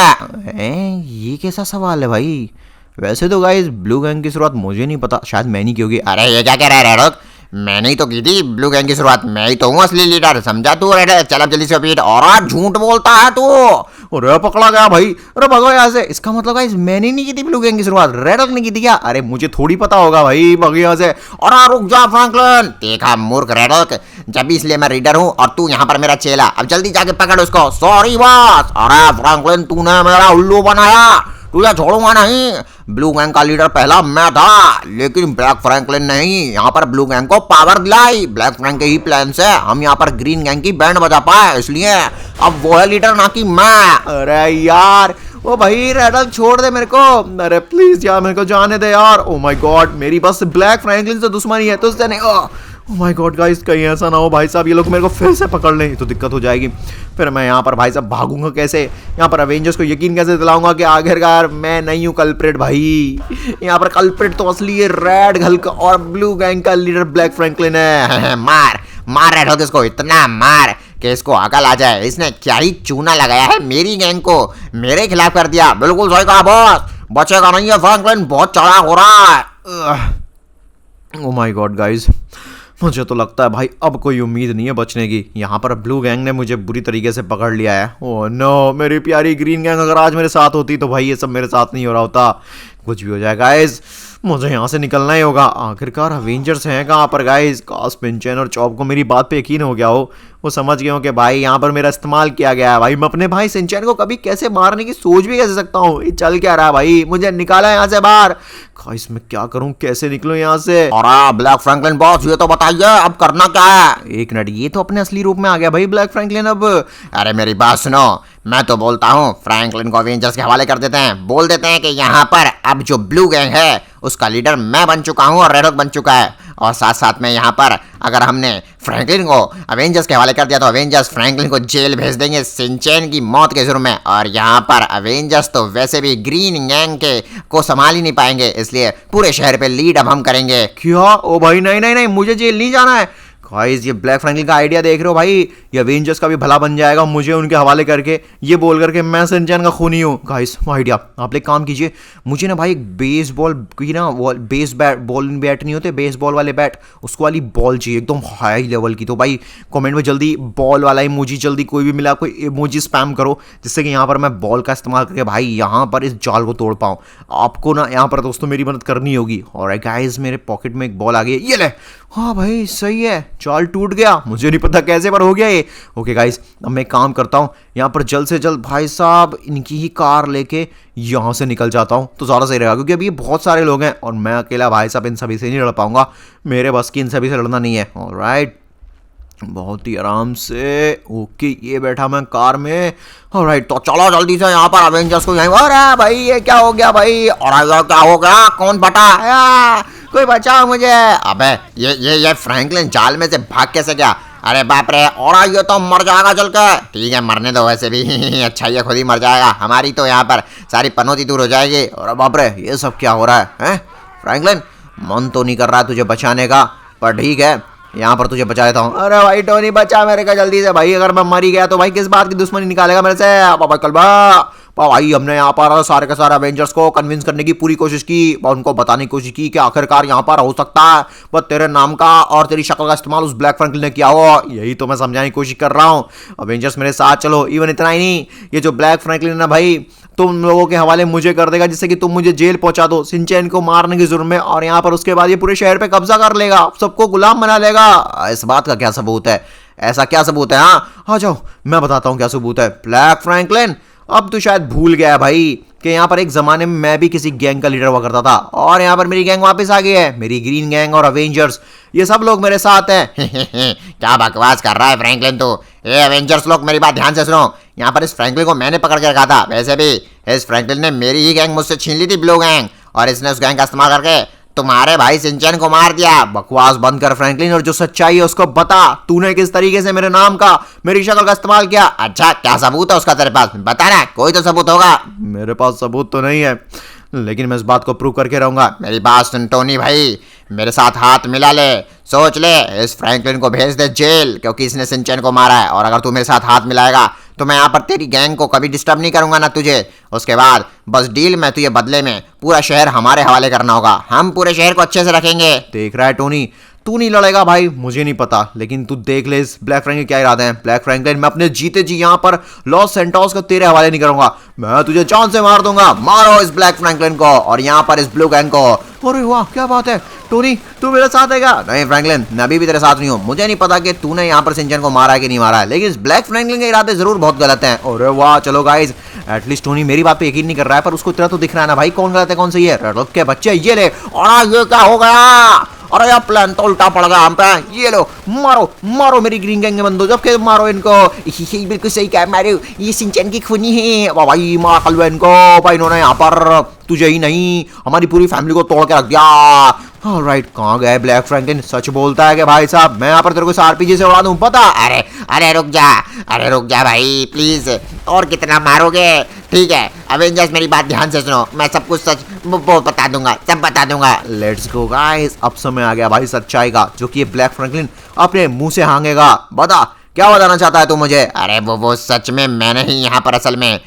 [SPEAKER 1] ये कैसा सवाल है भाई? वैसे तो गाइस ब्लू गैंग की शुरुआत मुझे नहीं पता, शायद मैं नहीं की होगी।
[SPEAKER 2] अरे ये क्या कह रहा है रेड हल्क? मैंने ही तो की थी ब्लू गैंग की शुरुआत, मैं ही तो हूँ असली लीडर, समझा तू? रेड चल अब जल्दी से पीट।
[SPEAKER 1] और आज झूठ बोलता है तू। अरे पकड़ा गया भाई, अरे भगो यहाँ से। इसका मतलब गाइस मैंने नहीं की थी ब्लू गैंग की शुरुआत, रेड हल्क ने की थी क्या? अरे मुझे थोड़ी पता होगा भाई, भगो यहाँ से। और रुक जा फ्रैंकलिन।
[SPEAKER 2] देखा मूर्ख रेड हल्क, जब इसलिए मैं रीडर हूँ और तू यहाँ पर मेरा चेला, अब जल्दी जाके पकड़ उसको।
[SPEAKER 1] Sorry boss. अरे फ्रैंकलिन तूने मेरा उल्लू बनाया, तुझे छोड़ूंगा नहीं। ब्लू गैंग का लीडर पहला मैं था, लेकिन ब्लैक फ्रैंकलिन नहीं यहाँ पर ब्लू गैंग को पावर दिलाई। ब्लैक फ्रैंक के ही प्लान से हम यहाँ पर ग्रीन गैंग की बैंड बजा पाए, इसलिए अब वो है लीडर ना कि मैं। अरे यार ओ भाई रेड हल्क छोड़ दे मेरे को, अरे प्लीज यार मेरे को जाने दे यार। ओ माय गॉड मेरी बस ब्लैक फ्रैंकलिन से दुश्मनी है, तुझसे नहीं। ओ माय गॉड गाइस कहीं ऐसा ना हो भाई साहब ये लोग मेरे को फिर से पकड़ लें तो दिक्कत हो जाएगी। फिर मैं यहाँ पर भाई साहब भागूंगा कैसे? यहाँ पर अवेंजर्स को यकीन कैसे दिलाऊंगा कि आखिरकार मैं नहीं हूँ कल्प्रिट भाई? यहाँ पर कल्प्रिट तो असली है रेड हल्क और ब्लू गैंग का लीडर ब्लैक फ्रैंकलिन है।
[SPEAKER 2] मार मार रेड हल्क इसको, इतना मार कि इसको अकल आ जाए। इसने क्या ही चूना लगाया है मेरी गैंग को, मेरे खिलाफ कर दिया।
[SPEAKER 1] बिल्कुल सही कहा बॉस, बचेगा नहीं है फ्रैंकलिन, बहुत चालाक हो रहा है। ओ माय गॉड गाइस मुझे तो लगता है भाई अब कोई उम्मीद नहीं है बचने की। यहाँ पर ब्लू गैंग ने मुझे बुरी तरीके से पकड़ लिया है। ओह नो मेरी प्यारी ग्रीन गैंग अगर आज मेरे साथ होती तो भाई ये सब मेरे साथ नहीं हो रहा होता। कुछ भी हो जाए गाइस, मुझे यहाँ से निकलना ही होगा। आखिरकार अवेंजर्स हैं कहाँ पर गाइस? काश पिंचन और चॉप को मेरी बात पे यकीन हो गया हो, वो समझ गए हो कि भाई यहाँ पर मेरा इस्तेमाल किया गया है। भाई मैं अपने भाई सिंचैन को कभी कैसे मारने की सोच भी कैसे सकता हूँ? ये चल क्या रहा है भाई? मुझे निकाला यहाँ से बाहर। गाइस मैं क्या करूँ, कैसे निकलूँ यहाँ से?
[SPEAKER 2] और ब्लैक फ्रैंकलिन बॉस, ये तो बताइए अब करना क्या है?
[SPEAKER 1] एक मिनट, ये तो अपने असली रूप में आ गया भाई ब्लैक फ्रैंकलिन अब।
[SPEAKER 2] अरे मेरी बात सुनो, मैं तो बोलता हूँ फ्रैंकलिन को अवेंजर्स के हवाले कर देते हैं। बोल देते हैं कि यहाँ पर अब जो ब्लू गैंग है उसका लीडर मैं बन चुका हूँ और रेड हॉक बन चुका है। और साथ साथ में यहाँ पर अगर हमने फ्रैंकलिन को अवेंजर्स के हवाले कर दिया तो अवेंजर्स फ्रैंकलिन को जेल भेज देंगे सिंचैन की मौत के जुर्म में। और यहाँ पर अवेंजर्स तो वैसे भी ग्रीन गैंग के को संभाल ही नहीं पाएंगे, इसलिए पूरे शहर पे लीड अब हम करेंगे।
[SPEAKER 1] क्या? ओ भाई नहीं नहीं नहीं, मुझे जेल नहीं जाना है। गाइस ये ब्लैक फ्रैंकलिन का आइडिया देख रहे हो भाई? ये अवेंजर्स का भी भला बन जाएगा मुझे उनके हवाले करके, ये बोल करके मैं सिंचैन का खूनी हूँ। गाइस आइडिया, आप एक काम कीजिए, मुझे ना भाई एक बेसबॉल की ना बेस बैट, बॉल बैट नहीं होते बेसबॉल वाले बैट, उसको वाली बॉल चाहिए एकदम हाई लेवल की। तो भाई कमेंट में जल्दी बॉल वाला इमोजी, जल्दी कोई भी मिला कोई इमोजी स्पैम करो, जिससे कि यहाँ पर मैं बॉल का इस्तेमाल करके भाई यहाँ पर इस जाल को तोड़ पाऊँ। आपको ना यहाँ पर दोस्तों मेरी मदद करनी होगी। और गाइस मेरे पॉकेट में एक बॉल आ गई, ये ले। हाँ भाई सही है, जाल टूट गया, मुझे नहीं पता कैसे पर हो गया ये। ओके गाइस अब मैं एक काम करता हूँ, यहाँ पर जल्द से जल्द भाई साहब इनकी ही कार लेके यहाँ से निकल जाता हूँ तो ज़्यादा सही रहेगा, क्योंकि अभी ये बहुत सारे लोग हैं और मैं अकेला भाई साहब इन सभी से नहीं लड़ पाऊंगा, मेरे बस की इन सभी से लड़ना नहीं है। ऑलराइट, बहुत ही आराम से। ओके ये बैठा मैं कार में। ऑलराइट तो चलो जल्दी से यहाँ पर अवेंजर्स को यहीं। अरे भाई ये क्या हो गया भाई? और ये क्या हो गया? कौन बटा? कोई बचाओ मुझे।
[SPEAKER 2] अबे ये फ्रैंकलिन जाल में से भाग कैसे गया? अरे बाप रे, और ये तो मर जाएगा चल के। ठीक है मरने दो वैसे भी अच्छा ये खुद ही मर जाएगा, हमारी तो यहाँ पर सारी पनौती दूर हो जाएगी।
[SPEAKER 1] और बाप रे ये सब क्या हो रहा है? फ्रैंकलिन मन तो नहीं कर रहा है तुझे बचाने का, पर ठीक है यहाँ पर तुझे बचा लेता हूँ। अरे भाई टोनी बचा मेरे का जल्दी से भाई, अगर मैं मर ही गया तो भाई किस बात की दुश्मनी निकालेगा मेरे से? बाबा कलबा भाई हमने यहाँ पर सारे के सारे अवेंजर्स को कन्विंस करने की पूरी कोशिश की, उनको बताने की कोशिश की कि आखिरकार यहाँ पर हो सकता है बस तेरे नाम का और तेरी शक्ल का इस्तेमाल उस ब्लैक फ्रैंकलिन ने किया हो। यही तो मैं समझाने की कोशिश कर रहा हूँ, अवेंजर्स मेरे साथ चलो। इवन इतना ही नहीं, ये जो ब्लैक फ्रैंकलिन है ना भाई तुम लोगों के हवाले मुझे कर देगा, जिससे कि तुम मुझे जेल पहुंचा दो सिंचैन को मारने की जुर्म में, और यहाँ पर उसके बाद ये पूरे शहर पे कब्जा कर लेगा, सबको गुलाम बना लेगा। इस बात का क्या सबूत है? ऐसा क्या सबूत है? हाँ आ जाओ मैं बताता हूँ क्या सबूत है। ब्लैक फ्रैंकलिन अब तो शायद भूल गया है भाई कि यहाँ पर एक जमाने में मैं भी किसी गैंग का लीडर हुआ करता था, और यहाँ पर मेरी गैंग वापस आ गई है, मेरी ग्रीन गैंग और अवेंजर्स, ये सब लोग मेरे साथ हैं।
[SPEAKER 2] क्या बकवास कर रहा है फ्रैंकलिन तू? ये अवेंजर्स लोग मेरी बात ध्यान से सुनो, यहाँ पर इस फ्रैंकलिन को मैंने पकड़ के रखा था। वैसे भी इस फ्रैंकलिन ने मेरी ही गैंग मुझसे छीन ली थी, ब्लू गैंग, और इसने उस गैंग का इस्तेमाल करके तुम्हारे भाई सिंचैन को मार दिया।
[SPEAKER 1] बकवास बंद कर फ्रैंकलिन, और जो सच्चाई है उसको बता, तूने किस तरीके से मेरे नाम का मेरी शक्ल का इस्तेमाल किया?
[SPEAKER 2] अच्छा क्या सबूत है उसका तेरे पास? बता ना, कोई तो सबूत होगा।
[SPEAKER 1] मेरे पास सबूत तो नहीं है, लेकिन मैं इस बात को प्रूव करके रहूंगा।
[SPEAKER 2] मेरी बात सुन टोनी भाई, मेरे साथ हाथ मिला ले, सोच ले, इस फ्रैंकलिन को भेज दे जेल, क्योंकि इसने सिंचैन को मारा है। और अगर तू मेरे साथ हाथ मिलाएगा तो मैं यहाँ पर तेरी गैंग को कभी डिस्टर्ब नहीं करूंगा ना तुझे। उसके बाद बस डील में तुझे बदले में पूरा शहर हमारे हवाले करना होगा, हम पूरे शहर को अच्छे से रखेंगे।
[SPEAKER 1] देख रहा है टोनी, तू नहीं लड़ेगा भाई मुझे नहीं पता, लेकिन तू देख ले इस ब्लैक फ्रैंकलिन के क्या इरादे हैं। ब्लैक फ्रैंकलिन मैं अपने जीते जी यहाँ पर लॉस सैंटोस को तेरे हवाले नहीं करूंगा, मैं तुझे जान से मार दूंगा। मारो इस ब्लैक फ्रैंकलिन को और यहाँ पर इस ब्लू गैंग को। अरे वाह क्या बात है टोनी, तू मेरे साथ है क्या? नहीं फ्रैंकलिन मैं अभी भी तेरे साथ नहीं हूँ, मुझे नहीं पता कि तूने यहाँ पर सिंचैन को मारा है कि नहीं मारा है, लेकिन इस ब्लैक फ्रैंकलिन के इरादे जरूर बहुत गलत हैं। अरे वाह चलो गाइज, एटलीस्ट टोनी मेरी बात पे यकीन नहीं कर रहा है, पर उसको तेरा तो दिख रहा है ना भाई कौन गलत है कौन सही है। रेड हॉक के बच्चे ये ले, और ये क्या हो गया? अरे यार प्लान तो उल्टा पड़ गया हम पे। ये लो मारो मारो मेरी ग्रीन गैंग के बंदो, जब के मारो इनको।
[SPEAKER 2] बिल्कुल सही कहा, मारो, ये सिंचैन की खूनी है।
[SPEAKER 1] भाई मार कलवा इनको भाई, इन्होंने यहाँ पर तुझे ही नहीं हमारी पूरी फैमिली को तोड़ के रख दिया। ऑलराइट कहाँ गए ब्लैक फ्रैंकलिन? सच बोलता है कि भाई साहब मैं यहाँ पर तेरे को आरपीजी से उड़ा दूं पता?
[SPEAKER 2] अरे अरे रुक जा भाई प्लीज, और कितना मारोगे? ठीक है अवेंजर्स मेरी बात ध्यान से सुनो, मैं सब कुछ सच बता दूंगा, सब बता दूंगा।
[SPEAKER 1] लेट्स गो गाइस, अब समय आ गया भाई सच्चाई का, जो कि ये ब्लैक फ्रैंकलिन अपने मुंह से हांगेगा। बता क्या बताना चाहता है तू मुझे?
[SPEAKER 2] अरे वो सच में मैंने ही यहाँ पर असल में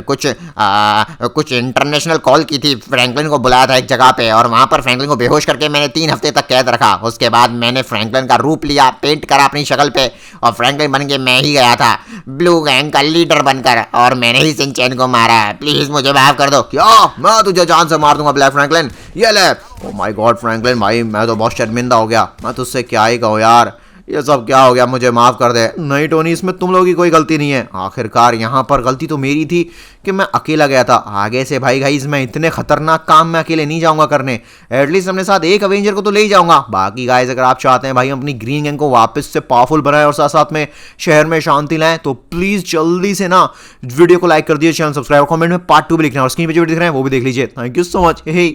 [SPEAKER 2] कुछ इंटरनेशनल कॉल की थी, फ्रैंकलिन को बुलाया था एक जगह पे, और वहाँ पर फ्रैंकलिन को बेहोश करके मैंने 3 हफ्ते तक कैद रखा। उसके बाद मैंने फ्रैंकलिन का रूप लिया, पेंट करा अपनी शक्ल पे, और फ्रैंकलिन बन के मैं ही गया था ब्लू गैंग का लीडर बनकर, और मैंने ही सिंचैन को मारा है। प्लीज मुझे माफ कर दो।
[SPEAKER 1] क्या? मैं तुझे जान से मार दूंगा ब्लैक फ्रैंकलिन, ये ले। ओ माय गॉड फ्रैंकलिन भाई, मैं तो बहुत शर्मिंदा हो गया। मैं तुझसे क्या ही कहूँ यार, ये सब क्या हो गया, मुझे माफ कर दे। नहीं टोनी, इसमें तुम लोगों की कोई गलती नहीं है। आखिरकार यहाँ पर गलती तो मेरी थी कि मैं अकेला गया था। आगे से भाई गाइस मैं इतने खतरनाक काम मैं अकेले नहीं जाऊंगा करने। एटलीस्ट अपने साथ एक अवेंजर को तो ले ही जाऊंगा। बाकी गाइस अगर आप चाहते हैं भाई हम अपनी ग्रीन गैंग को वापस से पावरफुल बनाए और साथ साथ में शहर में शांति लाएं, तो प्लीज जल्दी से ना वीडियो को लाइक कर दिए, चैनल सब्सक्राइब, कमेंट में पार्ट 2 भी लिखना है, और स्क्रीन पे जो वीडियो दिख रहे हैं वो भी देख लीजिए। Thank you so much. Hey